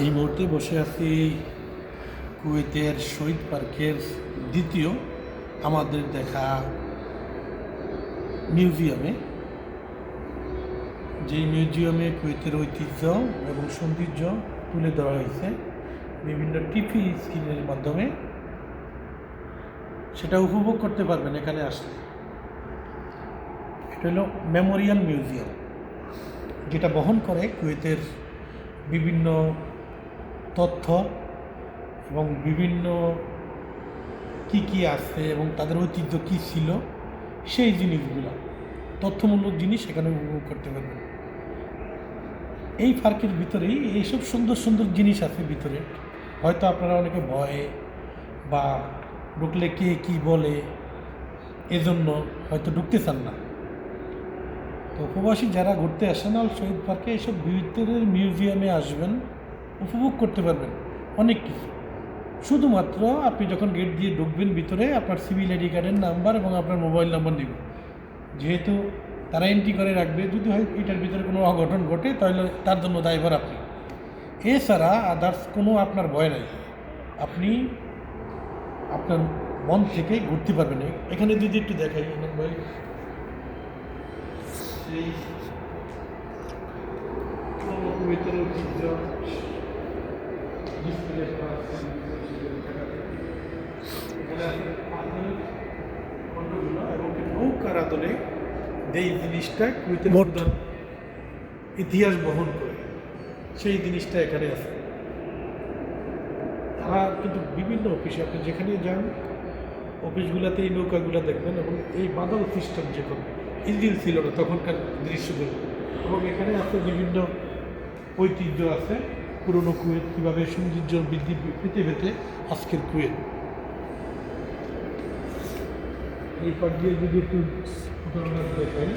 এই মুহূর্তে বসে আছি কুয়েতের শহীদ পার্কের দ্বিতীয় আমাদের দেখা মিউজিয়ামে। যেই মিউজিয়ামে কুয়েতের ঐতিহ্য এবং সৌন্দর্য তুলে ধরা হয়েছে বিভিন্ন টিভি স্ক্রিনের মাধ্যমে। সেটা উপভোগ করতে পারবেন এখানে আসলে। এটা হলো মেমোরিয়াল মিউজিয়াম, যেটা বহন করে কুয়েতের বিভিন্ন তথ্য এবং বিভিন্ন কি আছে এবং তাদের ঐতিহ্য কী ছিল সেই জিনিসগুলো, তথ্যমূলক জিনিস এখানে উপভোগ করতে পারবেন। এই পার্কের ভিতরেই এইসব সুন্দর সুন্দর জিনিস আছে ভিতরে। হয়তো আপনারা অনেকে ভয়ে বা ঢুকলে কে কী বলে এজন্য হয়তো ঢুকতে চান না। তো উপবাসী যারা ঘুরতে আসেন আল শহীদ পার্কে এইসব ভিতরের মিউজিয়ামে আসবেন, উপভোগ করতে পারবেন অনেক কিছু। শুধুমাত্র আপনি যখন গেট দিয়ে ঢুকবেন ভিতরে, আপনার সিভিল আইডি কার্ডের নাম্বার এবং আপনার মোবাইল নাম্বার নেবে, যেহেতু তারা এন্ট্রি করে রাখবে। যদি হয় এটার ভিতরে কোনো অঘটন ঘটে তাহলে তার জন্য দায়ভার আপনি। এছাড়া আদার্স কোনো আপনার ভয় নাই, আপনি আপনার মন থেকে ঘুরতে পারবেন। এখানে যদি একটু দেখাই আমার ভাই, এই ভিতরে ঐতিহ্য ডিসপ্লে করা আছে। এবং নৌকার আদলে যেই জিনিসটা কুয়েতের প্রধান ইতিহাস বহন করে সেই জিনিসটা এখানে আছে। তারা কিন্তু বিভিন্ন অফিসে, আপনি যেখানে যান অফিসগুলোতে এই নৌকাগুলো দেখবেন। এবং এই বাদল সিস্টেম, যখন ইঞ্জিন ছিল না তখনকার দৃশ্যগুলো। এবং এখানে আছে বিভিন্ন ঐতিহ্য আছে, পুরনো কুয়েত কীভাবে সৌন্দর্য বৃদ্ধি পেতে পেতে আজকের কুয়েত। এই পাশ দিয়ে যদি একটু দেখাই,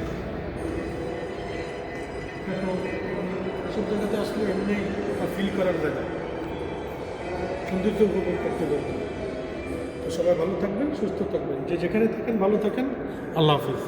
সব জায়গাতে আসলে এমনি ফিল করার জায়গা, সৌন্দর্য উপভোগ করতে পারবেন। তো সবাই ভালো থাকবেন, সুস্থ থাকবেন, যে যেখানে থাকেন ভালো থাকেন। আল্লাহ হাফিজ।